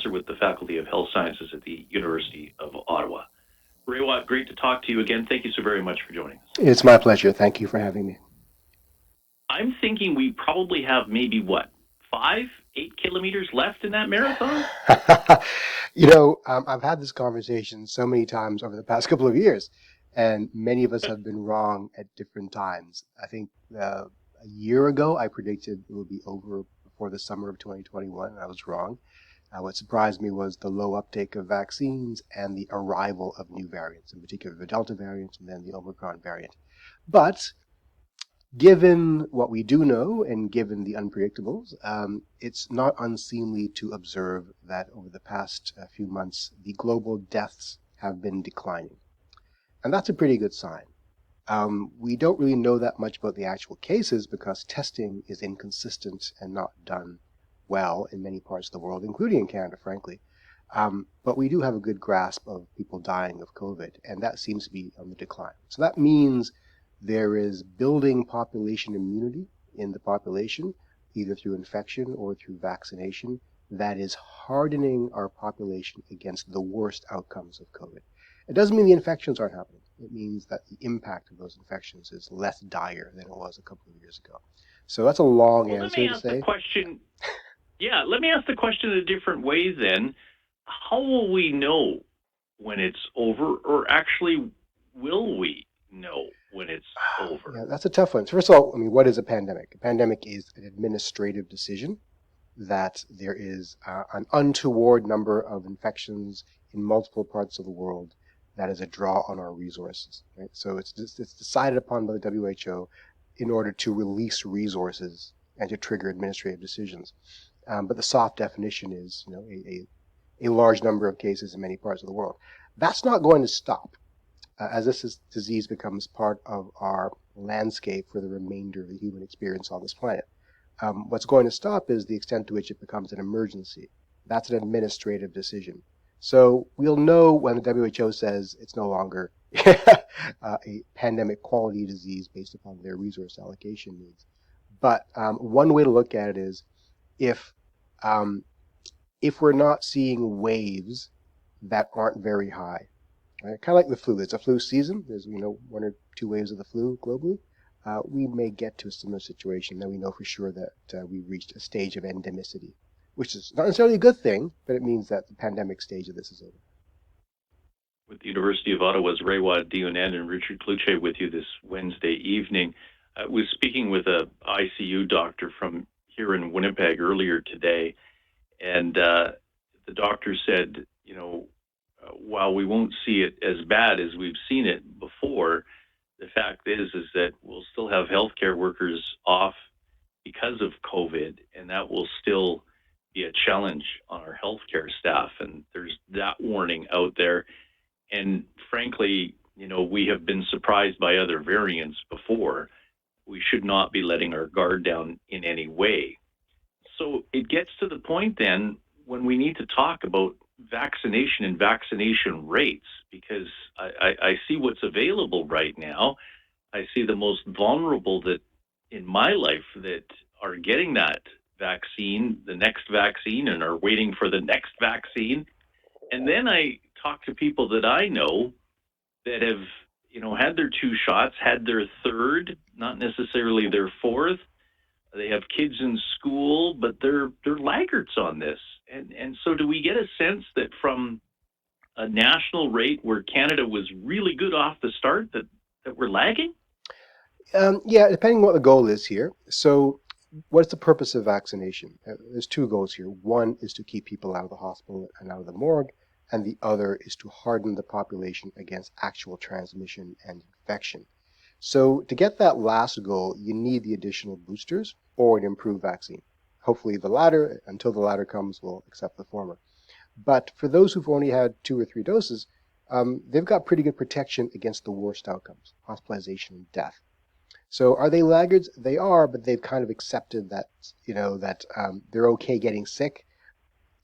professor with the Faculty of Health Sciences at the University of Ottawa. Raywat, great to talk to you again. Thank you so very much for joining us. It's my pleasure. Thank you for having me. I'm thinking we probably have maybe, 8 kilometers left in that marathon? I've had this conversation so many times over the past couple of years, and many of us have been wrong at different times. I think a year ago, I predicted it would be over before the summer of 2021, and I was wrong. What surprised me was the low uptake of vaccines and the arrival of new variants, in particular the Delta variant and then the Omicron variant. But given what we do know and given the unpredictables, it's not unseemly to observe that over the past few months, the global deaths have been declining. And that's a pretty good sign. We don't really know that much about the actual cases because testing is inconsistent and not done well in many parts of the world, including in Canada, frankly. But we do have a good grasp of people dying of COVID, and that seems to be on the decline. So that means there is building population immunity in the population, either through infection or through vaccination, that is hardening our population against the worst outcomes of COVID. It doesn't mean the infections aren't happening. It means that the impact of those infections is less dire than it was a couple of years ago. So that's a long answer to say. Let me ask the question a different way then. How will we know when it's over, or actually will we know when it's over? Yeah, that's a tough one. First of all, what is a pandemic? A pandemic is an administrative decision that there is an untoward number of infections in multiple parts of the world that is a draw on our resources. Right? So it's decided upon by the WHO in order to release resources and to trigger administrative decisions. But the soft definition is, a large number of cases in many parts of the world. That's not going to stop as this disease becomes part of our landscape for the remainder of the human experience on this planet. What's going to stop is the extent to which it becomes an emergency. That's an administrative decision. So we'll know when the WHO says it's no longer a pandemic quality disease based upon their resource allocation needs. But one way to look at it is if we're not seeing waves that aren't very high, right? Kind of like the flu. It's a flu season. There's one or two waves of the flu globally. We may get to a similar situation. Then we know for sure that we've reached a stage of endemicity, which is not necessarily a good thing, but it means that the pandemic stage of this is over. With the University of Ottawa's Raywat Deonandan and Richard Kluche with you this Wednesday evening. I was speaking with a ICU doctor from here in Winnipeg earlier today, and the doctor said, while we won't see it as bad as we've seen it before, the fact is that we'll still have healthcare workers off because of COVID, and that will still be a challenge on our healthcare staff. And there's that warning out there. And frankly, we have been surprised by other variants before. We should not be letting our guard down in any way. So it gets to the point then when we need to talk about vaccination and vaccination rates, because I see what's available right now. I see the most vulnerable that in my life that are getting that vaccine, the next vaccine, and are waiting for the next vaccine. And then I talk to people that I know that have, had their 2 shots, had their third, not necessarily their fourth. They have kids in school, but they're laggards on this. And so do we get a sense that from a national rate where Canada was really good off the start that we're lagging? Yeah, depending on what the goal is here. So what's the purpose of vaccination? There's 2 goals here. One is to keep people out of the hospital and out of the morgue, and the other is to harden the population against actual transmission and infection. So to get that last goal, you need the additional boosters or an improved vaccine. Hopefully the latter. Until the latter comes, we'll accept the former. But for those who've only had 2 or 3 doses, they've got pretty good protection against the worst outcomes, hospitalization and death. So are they laggards? They are, but they've kind of accepted that, they're okay getting sick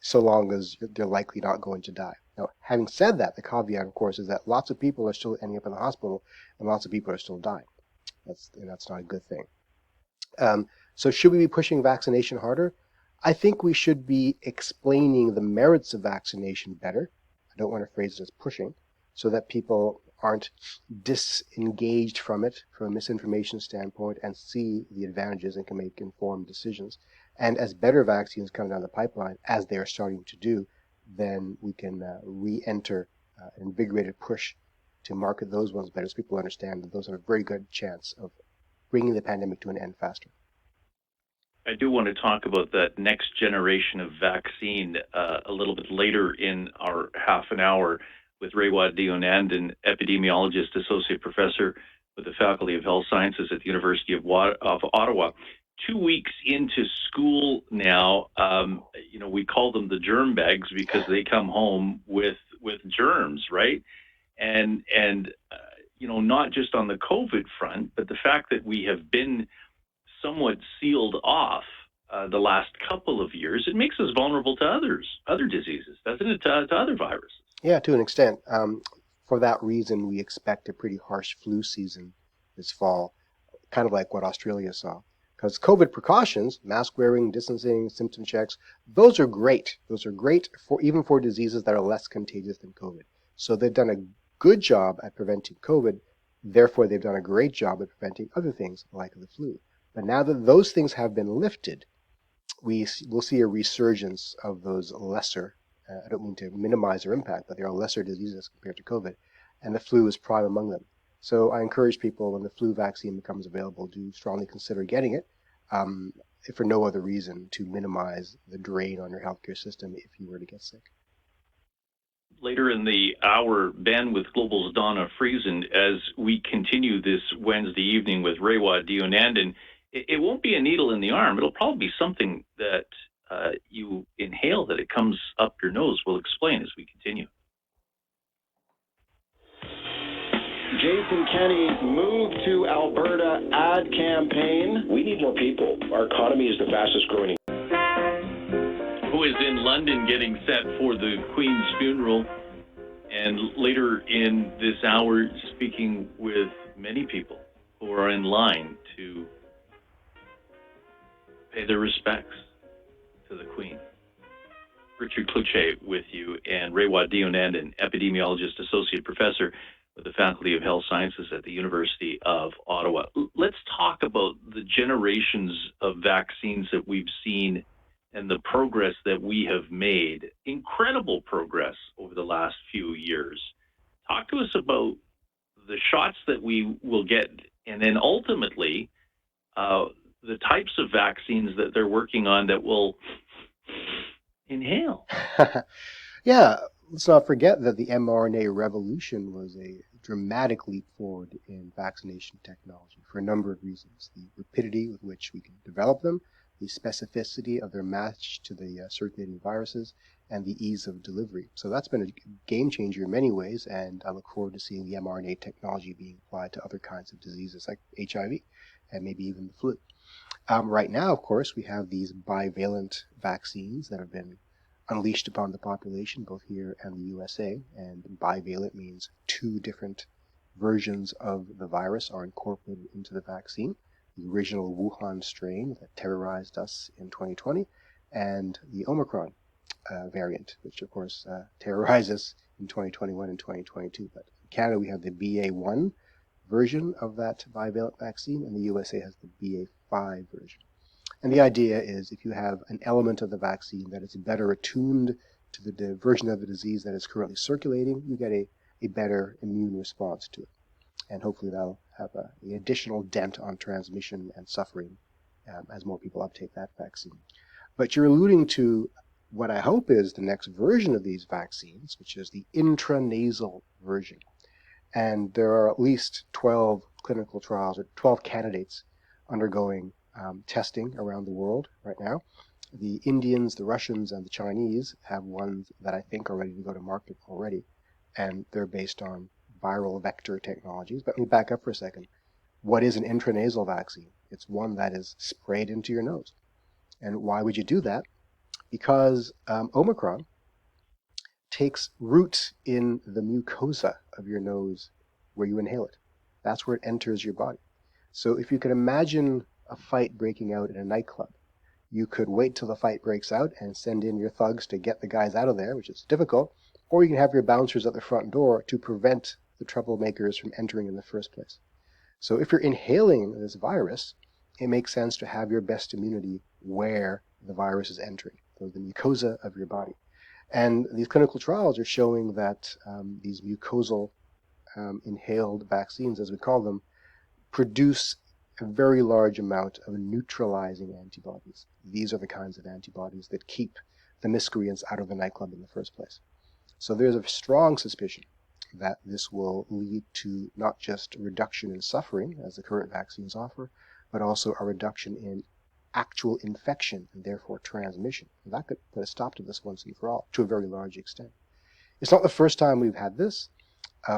so long as they're likely not going to die. Now, having said that, the caveat, of course, is that lots of people are still ending up in the hospital and lots of people are still dying. That's not a good thing. So should we be pushing vaccination harder? I think we should be explaining the merits of vaccination better. I don't want to phrase it as pushing, so that people aren't disengaged from it from a misinformation standpoint and see the advantages and can make informed decisions. And as better vaccines come down the pipeline, as they are starting to do, then we can re-enter an invigorated push to market those ones better, so people understand that those have a very good chance of bringing the pandemic to an end faster. I do want to talk about that next generation of vaccine a little bit later in our half an hour with Raywat Deonandan, epidemiologist, associate professor with the Faculty of Health Sciences at the University of Ottawa. 2 weeks into school now, we call them the germ bags because they come home with germs, right? And not just on the COVID front, but the fact that we have been somewhat sealed off the last couple of years, it makes us vulnerable to other diseases, doesn't it? To other viruses. Yeah, to an extent. For that reason, we expect a pretty harsh flu season this fall, kind of like what Australia saw. Because COVID precautions, mask wearing, distancing, symptom checks, those are great. Those are great even for diseases that are less contagious than COVID. So they've done a good job at preventing COVID. Therefore, they've done a great job at preventing other things like the flu. But now that those things have been lifted, we will see a resurgence of those lesser, I don't mean to minimize their impact, but there are lesser diseases compared to COVID, and the flu is prime among them. So I encourage people, when the flu vaccine becomes available, to strongly consider getting it, if for no other reason, to minimize the drain on your healthcare system if you were to get sick. Later in the hour, Ben with Global's Donna Friesen, as we continue this Wednesday evening with Raywat Deonandan, it won't be a needle in the arm. It'll probably be something that you inhale, that it comes up your nose. We'll explain as we continue. Jason Kenney, move to Alberta ad campaign. We need more people. Our economy is the fastest growing. Who is in London getting set for the Queen's funeral, and later in this hour speaking with many people who are in line to pay their respects to the Queen. Richard Cloutier with you, and Raywat Deonandan, epidemiologist, associate professor with the Faculty of Health Sciences at the University of Ottawa. Let's talk about the generations of vaccines that we've seen and the progress that we have made. Incredible progress over the last few years. Talk to us about the shots that we will get, and then ultimately the types of vaccines that they're working on that will inhale. Yeah, let's not forget that the mRNA revolution was a dramatic leap forward in vaccination technology for a number of reasons. The rapidity with which we can develop them, the specificity of their match to the circulating viruses, and the ease of delivery. So that's been a game changer in many ways, and I look forward to seeing the mRNA technology being applied to other kinds of diseases like HIV and maybe even the flu. Right now, of course, we have these bivalent vaccines that have been unleashed upon the population, both here and the USA. And bivalent means two different versions of the virus are incorporated into the vaccine. The original Wuhan strain that terrorized us in 2020, and the Omicron variant, which of course terrorized us in 2021 and 2022. But in Canada, we have the BA1 version of that bivalent vaccine, and the USA has the BA5 version. And the idea is, if you have an element of the vaccine that is better attuned to the version of the disease that is currently circulating, you get a better immune response to it. And hopefully that'll have an additional dent on transmission and suffering as more people uptake that vaccine. But you're alluding to what I hope is the next version of these vaccines, which is the intranasal version. And there are at least 12 clinical trials, or 12 candidates undergoing testing around the world right now. The Indians, the Russians, and the Chinese have ones that I think are ready to go to market already, and they're based on viral vector technologies. But let me back up for a second. What is an intranasal vaccine? It's one that is sprayed into your nose. And why would you do that? Because Omicron takes root in the mucosa of your nose where you inhale it. That's where it enters your body. So if you can imagine a fight breaking out in a nightclub, You could wait till the fight breaks out and send in your thugs to get the guys out of there, which is difficult, or you can have your bouncers at the front door to prevent the troublemakers from entering in the first place. So if you're inhaling this virus, it makes sense to have your best immunity where the virus is entering, so the mucosa of your body. And these clinical trials are showing that these mucosal inhaled vaccines, as we call them, produce a very large amount of neutralizing antibodies. These are the kinds of antibodies that keep the miscreants out of the nightclub in the first place. So there's a strong suspicion that this will lead to not just a reduction in suffering, as the current vaccines offer, but also a reduction in actual infection and therefore transmission. And that could put a stop to this once and for all, to a very large extent. It's not the first time we've had this.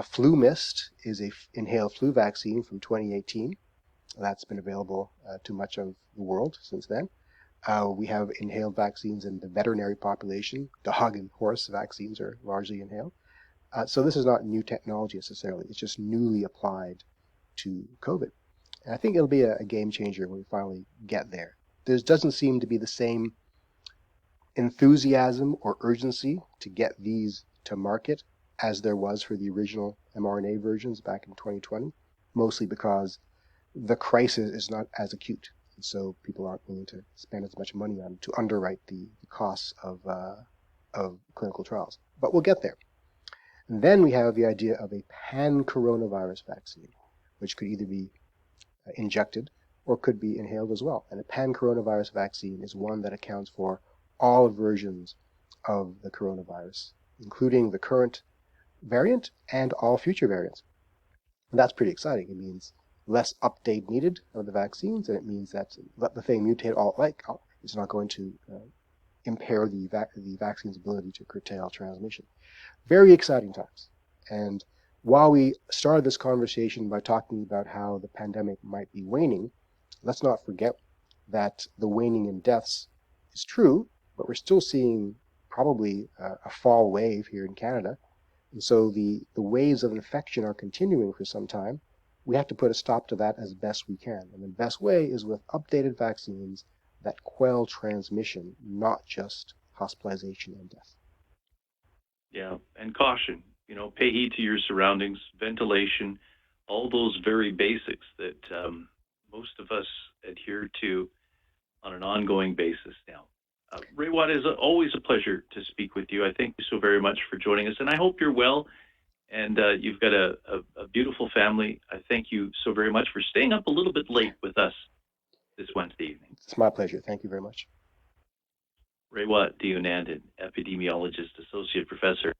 Flu Mist is an inhaled flu vaccine from 2018. That's been available to much of the world since then. We have inhaled vaccines in the veterinary population. Dog and horse vaccines are largely inhaled. So this is not new technology necessarily. It's just newly applied to COVID. And I think it'll be a game changer when we finally get there. There doesn't seem to be the same enthusiasm or urgency to get these to market as there was for the original mRNA versions back in 2020, mostly because the crisis is not as acute. And so people aren't willing to spend as much money on to underwrite the costs of clinical trials. But we'll get there. And then we have the idea of a pan-coronavirus vaccine, which could either be injected or could be inhaled as well. And a pan-coronavirus vaccine is one that accounts for all versions of the coronavirus, including the current variant and all future variants. And that's pretty exciting. It means less update needed of the vaccines, and it means that let the thing mutate all it like. It's not going to impair the vaccine's ability to curtail transmission. Very exciting times. And while we started this conversation by talking about how the pandemic might be waning, let's not forget that the waning in deaths is true, but we're still seeing probably a fall wave here in Canada. And so the waves of infection are continuing for some time. We have to put a stop to that as best we can. And the best way is with updated vaccines that quell transmission, not just hospitalization and death. Yeah, and caution. Pay heed to your surroundings, ventilation, all those very basics that most of us adhere to on an ongoing basis now. Raywat, is always a pleasure to speak with you. I thank you so very much for joining us, and I hope you're well, and you've got a beautiful family. I thank you so very much for staying up a little bit late with us this Wednesday evening. It's my pleasure. Thank you very much. Raywat Deonandan, epidemiologist, associate professor